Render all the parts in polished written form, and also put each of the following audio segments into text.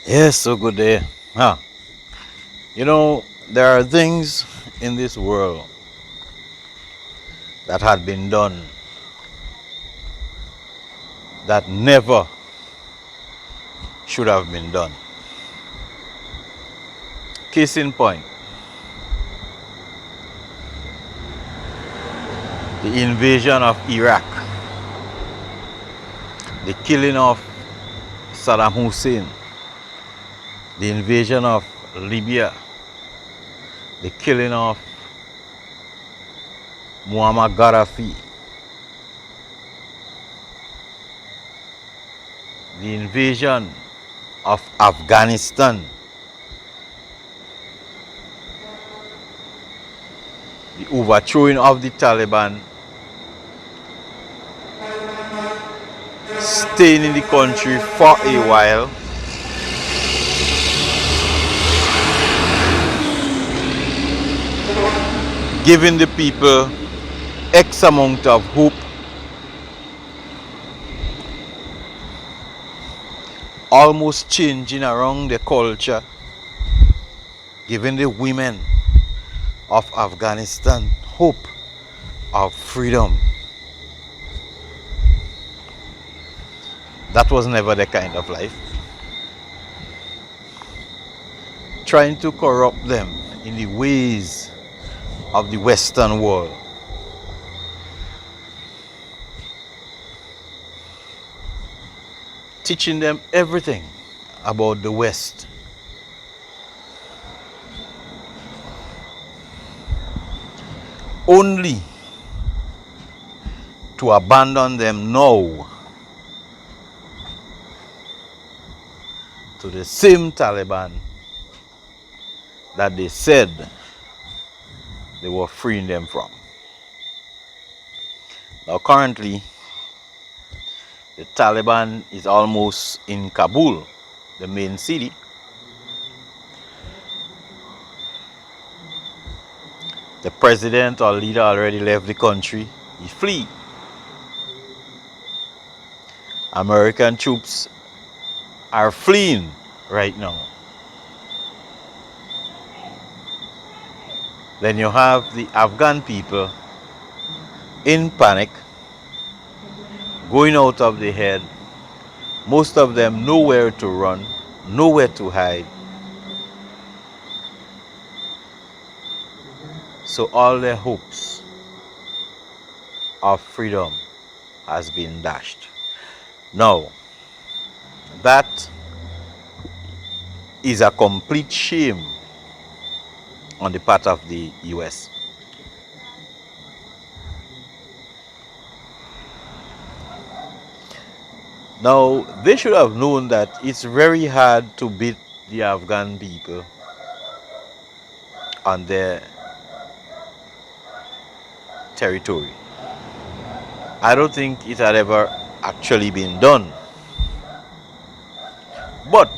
Yes, so good day. Huh. You know, there are things in this world that had been done that never should have been done. Case in point, the invasion of Iraq, the killing of Saddam Hussein, the invasion of Libya, the killing of Muammar Gaddafi, the invasion of Afghanistan, the overthrowing of the Taliban, staying in the country for a while, giving the people X amount of hope, almost changing around the culture, giving the women of Afghanistan hope of freedom. That was never the kind of life. Trying to corrupt them in the ways of the Western world. Teaching them everything about the West. Only to abandon them now to the same Taliban that they said they were freeing them from. Now currently, the Taliban is almost in Kabul, the main city. The president or leader already left the country. He fled. American troops are fleeing right now. Then you have the Afghan people in panic, going out of their head. Most of them nowhere to run, nowhere to hide. So all their hopes of freedom has been dashed. Now, that is a complete shame on the part of the US. Now, they should have known that it's very hard to beat the Afghan people on their territory. I don't think it had ever actually been done. But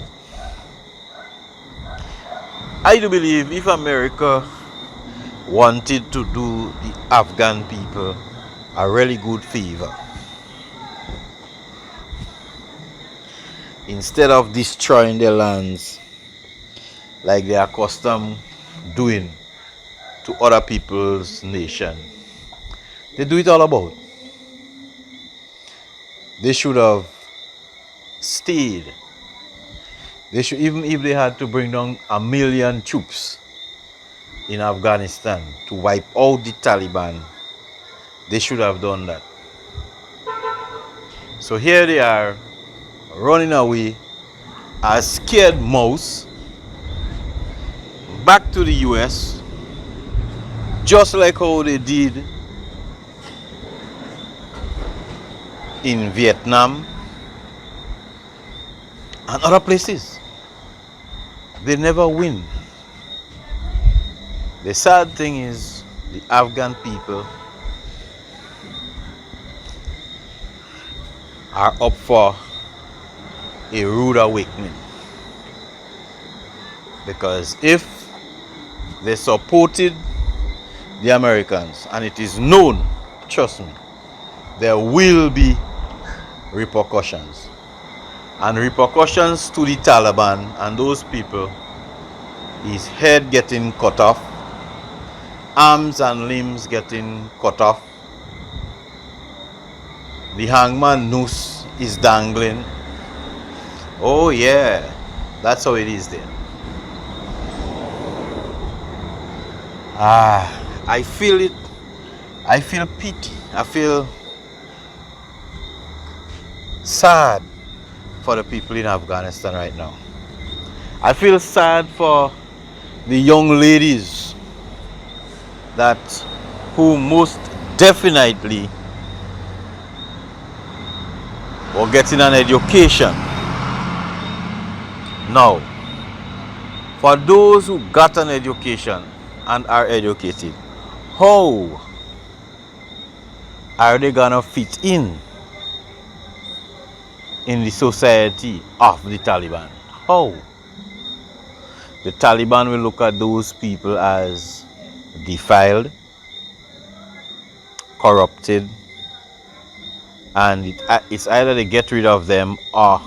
I do believe if America wanted to do the Afghan people a really good favor, instead of destroying their lands like they are accustomed doing to other people's nation, they do it all about. They should have stayed. They should, even if they had to bring down 1 million troops in Afghanistan to wipe out the Taliban, they should have done that. So here they are running away as scared mouse back to the US, just like how they did in Vietnam and other places. They never win. The sad thing is the Afghan people are up for a rude awakening, because if they supported the Americans, and it is known, trust me, there will be repercussions. And repercussions to the Taliban and those people is head getting cut off, arms and limbs getting cut off, the hangman noose is dangling. Oh yeah, that's how it is there. I feel it. I feel pity. I feel sad for the people in Afghanistan right now. I feel sad for the young ladies that who most definitely were getting an education. Now, for those who got an education and are educated, how are they gonna fit in the society of the Taliban? How? The Taliban will look at those people as defiled, corrupted, and it's either they get rid of them or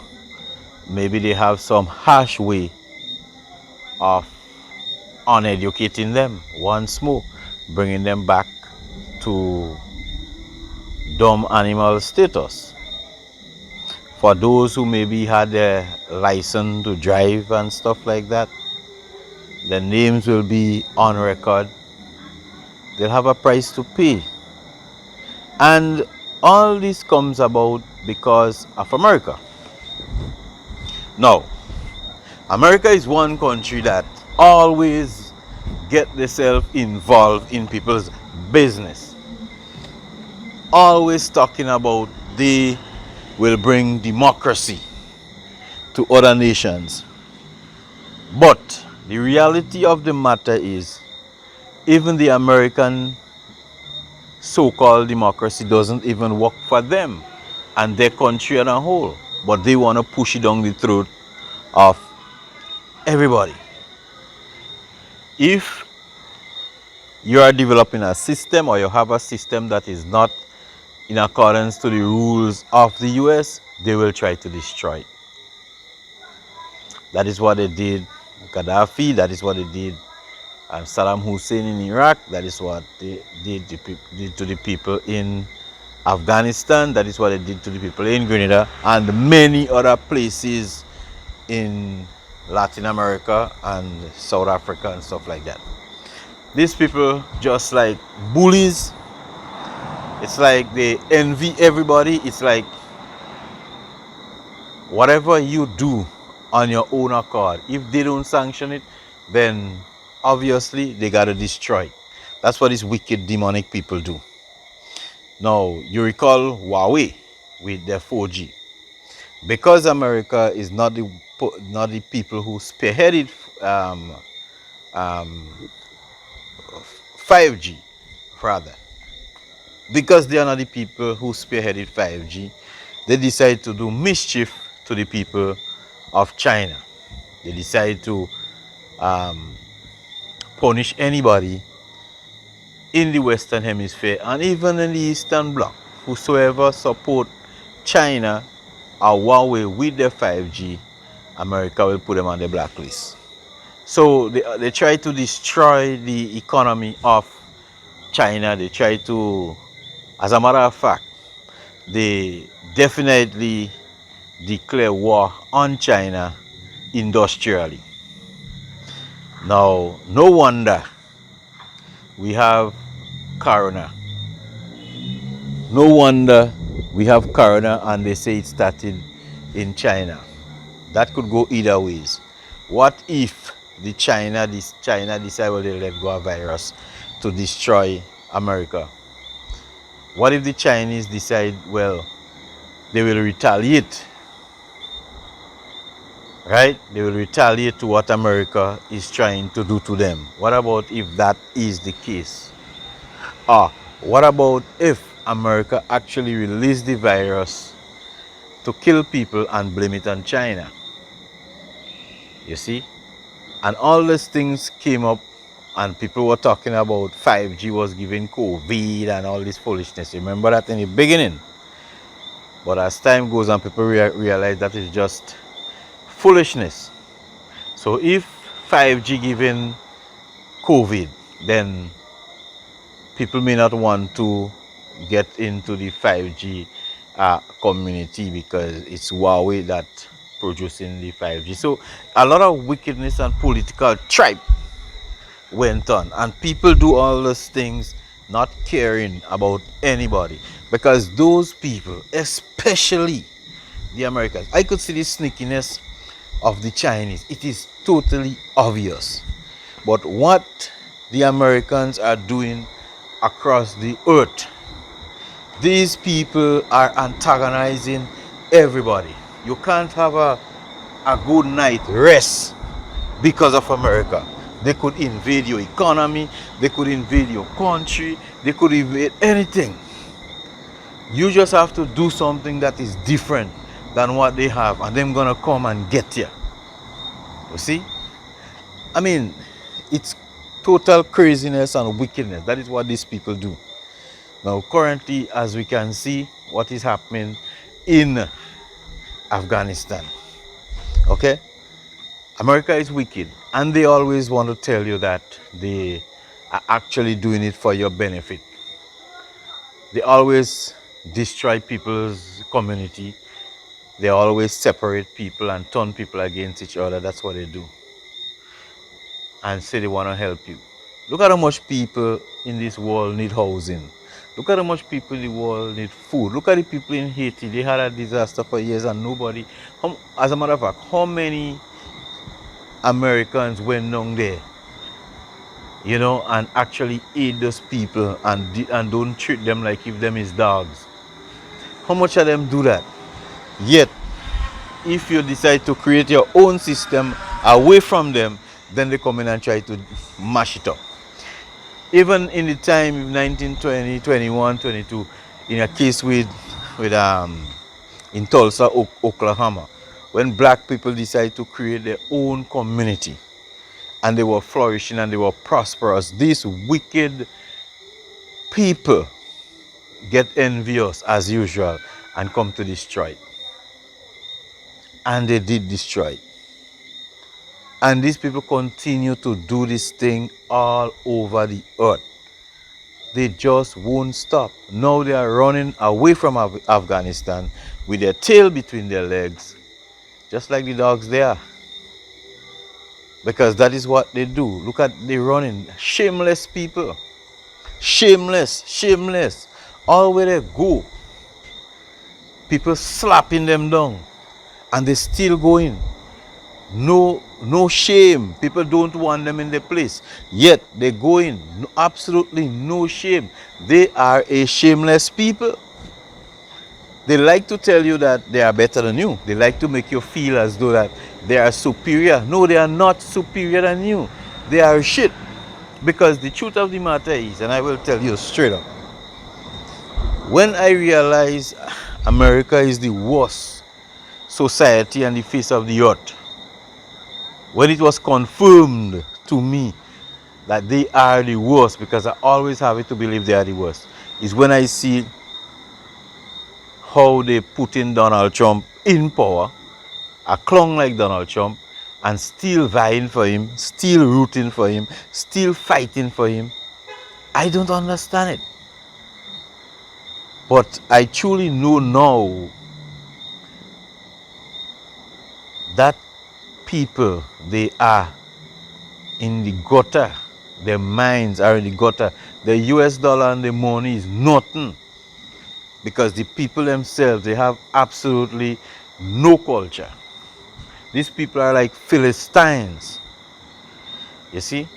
maybe they have some harsh way of uneducating them once more, bringing them back to dumb animal status. For those who maybe had a license to drive and stuff like that, their names will be on record. They'll have a price to pay. And all this comes about because of America. Now, America is one country that always get themselves involved in people's business. Always talking about they will bring democracy to other nations. But the reality of the matter is, even the American so-called democracy doesn't even work for them and their country as a whole. But they want to push it down the throat of everybody. If you are developing a system or you have a system that is not in accordance to the rules of the US, they will try to destroy it. That is what they did Gaddafi, that is what they did Saddam Hussein in Iraq, that is what they did to the people in Afghanistan, that is what they did to the people in Grenada and many other places in Latin America and South Africa and stuff like that. These people just like bullies. It's like they envy everybody. It's like whatever you do on your own accord, if they don't sanction it, then obviously they gotta destroy it. That's what these wicked demonic people do. Now you recall Huawei with their 4G. Because America is not the people who spearheaded 5G, rather. Because they are not the people who spearheaded 5G, they decide to do mischief to the people of China. They decide to punish anybody in the Western Hemisphere and even in the Eastern Bloc. Whosoever support China or Huawei with their 5G, America will put them on the blacklist. So they try to destroy the economy of China. They try to, as a matter of fact, they definitely declare war on China industrially. Now, no wonder we have Corona. No wonder we have Corona and they say it started in China. That could go either ways. What if China decide, well, they let go a virus to destroy America? What if the Chinese decide, well, they will retaliate? Right? They will retaliate to what America is trying to do to them. What about if that is the case? What about if America actually released the virus to kill people and blame it on China? You see? And all these things came up and people were talking about 5G was giving COVID and all this foolishness. Remember that in the beginning? But as time goes on, people realize that is just foolishness. So if 5G given COVID, then people may not want to get into the 5G community because it's Huawei that producing the 5G. So a lot of wickedness and political tribe went on, and people do all those things not caring about anybody, because those people, especially the Americans, I could see the sneakiness of the Chinese. It is totally obvious. But what the Americans are doing across the earth, these people are antagonizing everybody. You can't have a good night rest because of America. They could invade your economy, they could invade your country, they could invade anything. You just have to do something that is different than what they have, and they're gonna come and get you. You see? I mean, it's total craziness and wickedness. That is what these people do. Now, currently, as we can see, what is happening in Afghanistan. Okay? America is wicked, and they always want to tell you that they are actually doing it for your benefit. They always destroy people's community. They always separate people and turn people against each other. That's what they do. And say they want to help you. Look at how much people in this world need housing. Look at how much people in the world need food. Look at the people in Haiti. They had a disaster for years and nobody. As a matter of fact, how many Americans went down there, you know, and actually aid those people and don't treat them like if them is dogs? How much of them do that? Yet, if you decide to create your own system away from them, then they come in and try to mash it up. Even in the time 1920, 21, 22, in a case with in Tulsa, Oklahoma, when black people decided to create their own community, and they were flourishing and they were prosperous, these wicked people get envious as usual and come to destroy it. And they did destroy it. And these people continue to do this thing all over the earth. They just won't stop. Now they are running away from Afghanistan with their tail between their legs, just like the dogs there. Because that is what they do. Look at they running. Shameless people. Shameless, shameless. All where they go, people slapping them down, and they still going. No shame. People don't want them in the place. Yet they go in. No, absolutely no shame. They are a shameless people. They like to tell you that they are better than you. They like to make you feel as though that they are superior. No, they are not superior than you. They are shit. Because the truth of the matter is, and I will tell you straight up, when I realized America is the worst society on the face of the earth, when it was confirmed to me that they are the worst, because I always have it to believe they are the worst, is when I see how they put in Donald Trump in power, a clown like Donald Trump, and still vying for him, still rooting for him, still fighting for him. I don't understand it. But I truly know now that people, they are in the gutter. Their minds are in the gutter. The US dollar and the money is nothing. Because the people themselves, they have absolutely no culture. These people are like Philistines. You see?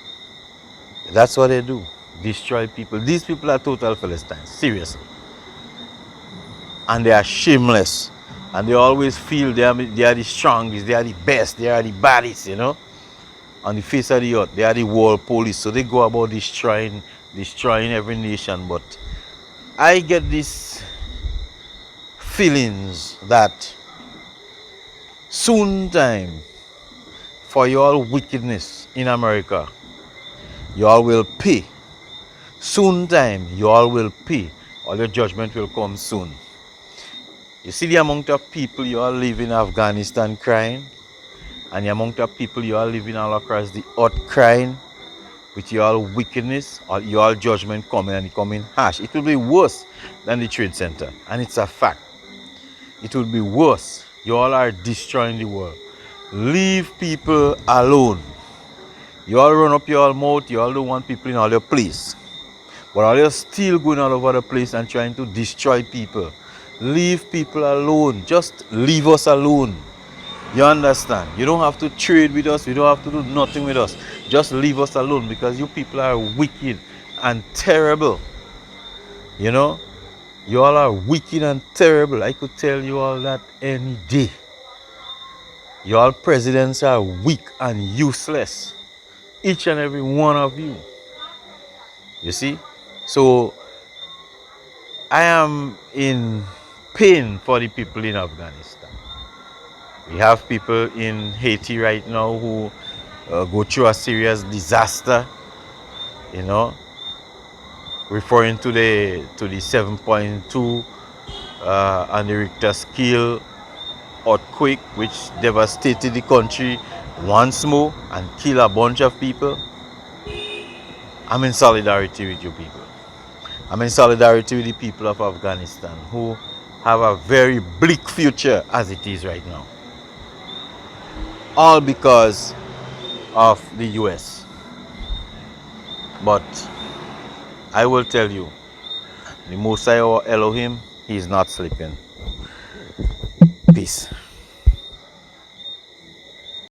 That's what they do. Destroy people. These people are total Philistines. Seriously. And they are shameless. And they always feel they are the strongest, they are the best, they are the baddest, you know, on the face of the earth. They are the world police. So they go about destroying every nation. But I get these feelings that soon time, for your wickedness in America, you all will pay. Soon time, you all will pay. All your judgment will come soon. You see the amount of people you all live in Afghanistan crying, and the amount of people you all living all across the earth crying with your wickedness or your judgment coming, and it coming harsh. It will be worse than the Trade Center, and it's a fact. It will be worse. You all are destroying the world. Leave people alone. You all run up your mouth, you all don't want people in all your place. But all you're still going all over the place and trying to destroy people. Leave people alone. Just leave us alone. You understand? You don't have to trade with us. You don't have to do nothing with us. Just leave us alone, because you people are wicked and terrible. You know? You all are wicked and terrible. I could tell you all that any day. You all presidents are weak and useless. Each and every one of you. You see? So I am in pain for the people in Afghanistan. We have people in Haiti right now who go through a serious disaster, you know, referring to the 7.2 on the Richter scale earthquake, which devastated the country once more and killed a bunch of people. I'm in solidarity with you people. I'm in solidarity with the people of Afghanistan who have a very bleak future as it is right now. All because of the US. But I will tell you, the Most High Elohim, he is not sleeping. Peace.